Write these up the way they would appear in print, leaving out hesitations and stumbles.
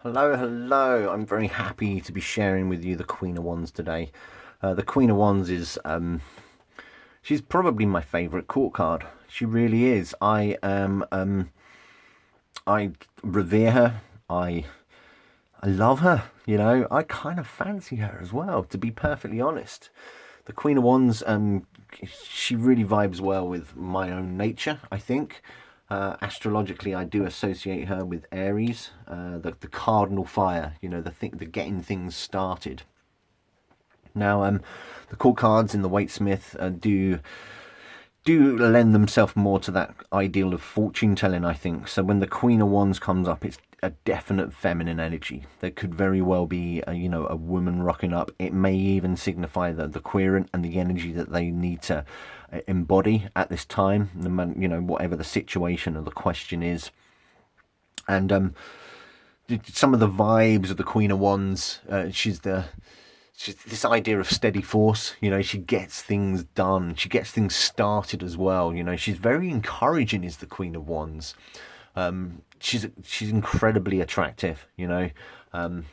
Hello, hello. I'm very happy to be sharing with you the Queen of Wands today. The Queen of Wands is, she's probably my favourite court card. She really is. I revere her. I love her. I kind of fancy her as well, to be perfectly honest. The Queen of Wands, she really vibes well with my own nature, I think. Astrologically, I do associate her with Aries, the cardinal fire. The getting things started. Now, the court cards in the Waite Smith do lend themselves more to that ideal of fortune telling, I think. So when the Queen of Wands comes up, it's a definite feminine energy. There could very well be a woman rocking up. It may even signify the querent and the energy that they need to embody at this time, whatever the situation or the question is. And some of the vibes of the Queen of Wands, she's this idea of steady force. She gets things done. She gets things started as well. She's very encouraging. Is the Queen of Wands. She's incredibly attractive. When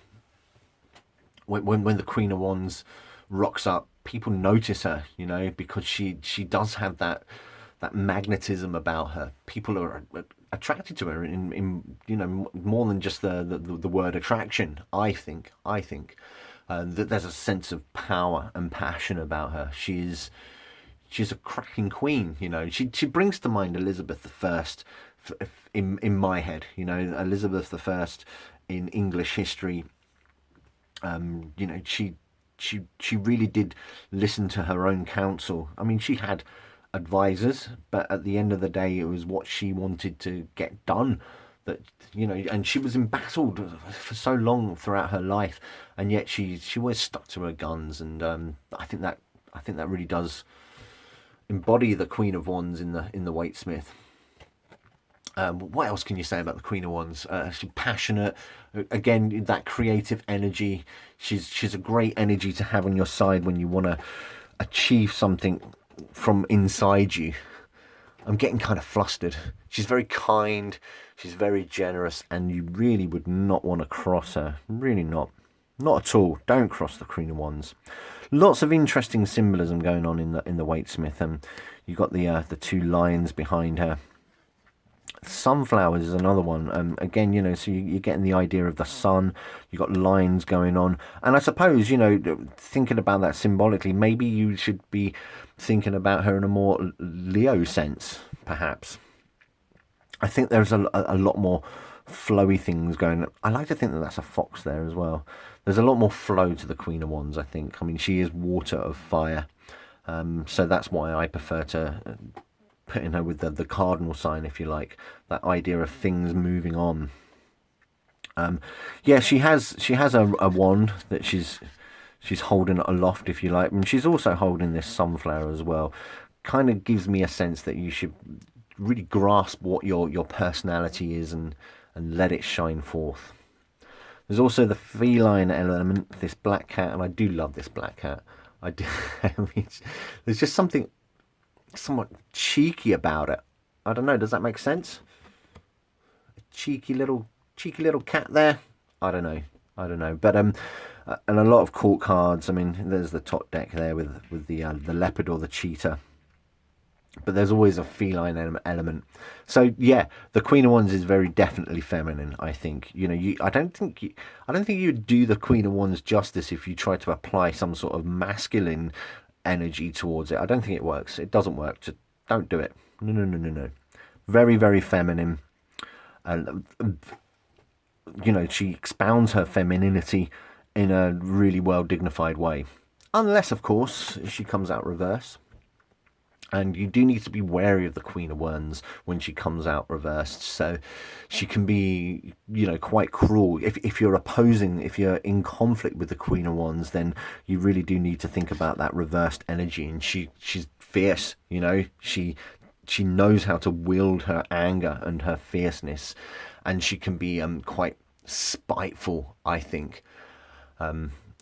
the Queen of Wands rocks up, people notice her. Because she does have that magnetism about her. People are attracted to her in more than just the word attraction. I think that there's a sense of power and passion about her. She's a cracking queen. She brings to mind Elizabeth the First in my head. Elizabeth the First in English history. She really did listen to her own counsel. I mean, she had advisors, but at the end of the day, it was what she wanted to get done. And she was embattled for so long throughout her life, and yet she always stuck to her guns. And I think that really does embody the Queen of Wands in the Waite Smith. What else can you say about the Queen of Wands? She's passionate. Again, that creative energy. She's a great energy to have on your side when you want to achieve something from inside you. I'm getting kind of flustered. She's very kind. She's very generous, and you really would not want to cross her. Really not. Not at all. Don't cross the Queen of Wands. Lots of interesting symbolism going on in the Waite Smith. You've got the two lions behind her. Sunflowers is another one. Again, so you're getting the idea of the sun. You've got lines going on. And I suppose, thinking about that symbolically, maybe you should be thinking about her in a more Leo sense, perhaps. I think there's a lot more flowy things going on. I like to think that that's a fox there as well. There's a lot more flow to the Queen of Wands, I think. I mean, she is water of fire. So that's why I prefer to putting her with the cardinal sign, if you like, that idea of things moving on. Yeah, she has a wand that she's holding aloft, if you like, and she's also holding this sunflower as well. Kind of gives me a sense that you should really grasp what your personality is and let it shine forth. There's also the feline element, this black cat, and I do love this black cat. I do. I mean, there's just something somewhat cheeky about it. I don't know. Does that make sense? A cheeky little cat there. I don't know. But and a lot of court cards. I mean, there's the top deck there with the leopard or the cheetah. But there's always a feline element. So yeah, the Queen of Wands is very definitely feminine. I think. I don't think you'd do the Queen of Wands justice if you try to apply some sort of masculine energy towards it. I don't think it works. It doesn't work. Just don't do it. No. Very, very feminine. And she expounds her femininity in a really well dignified way. Unless, of course, she comes out reverse. And you do need to be wary of the Queen of Wands when she comes out reversed. So she can be, quite cruel. If you're in conflict with the Queen of Wands, then you really do need to think about that reversed energy. And she's fierce, she knows how to wield her anger and her fierceness. And she can be quite spiteful, I think.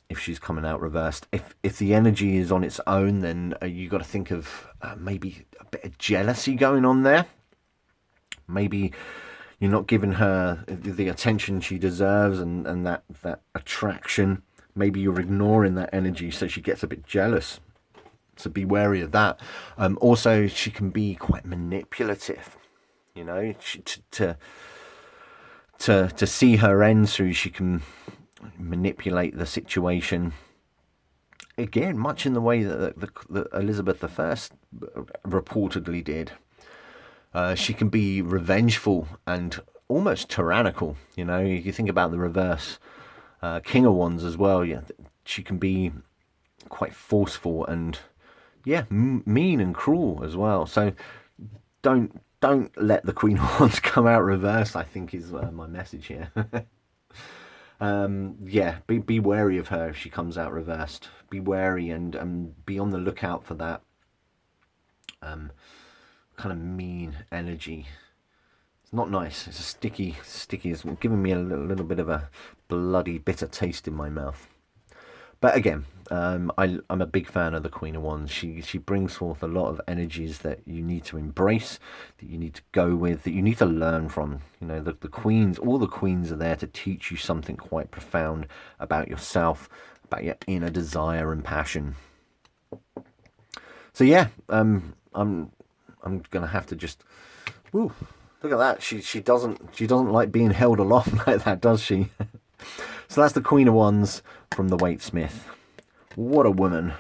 If she's coming out reversed. If the energy is on its own, then you got to think of maybe a bit of jealousy going on there. Maybe You're not giving her the attention she deserves, and that attraction. Maybe you're ignoring that energy, so she gets a bit jealous. So be wary of that. Also, she can be quite manipulative. You know, to see her end through, she can manipulate the situation. Again, much in the way that Elizabeth I reportedly did. She can be revengeful and almost tyrannical. You know, you think about the reverse King of Wands as well. Yeah, she can be quite forceful and mean and cruel as well. So don't let the Queen of Wands come out reversed, I think is my message here. Be wary of her if she comes out reversed. Be wary and be on the lookout for that kind of mean energy. It's not nice. It's a sticky. It's giving me a little bit of a bloody bitter taste in my mouth. But again, I'm a big fan of the Queen of Wands. She brings forth a lot of energies that you need to embrace, that you need to go with, that you need to learn from. You know, the queens, all the queens are there to teach you something quite profound about yourself, about your inner desire and passion. So yeah, I'm gonna have to just. Woo, look at that. She doesn't like being held aloft like that, does she? So that's the Queen of Wands from the Waite Smith. What a woman.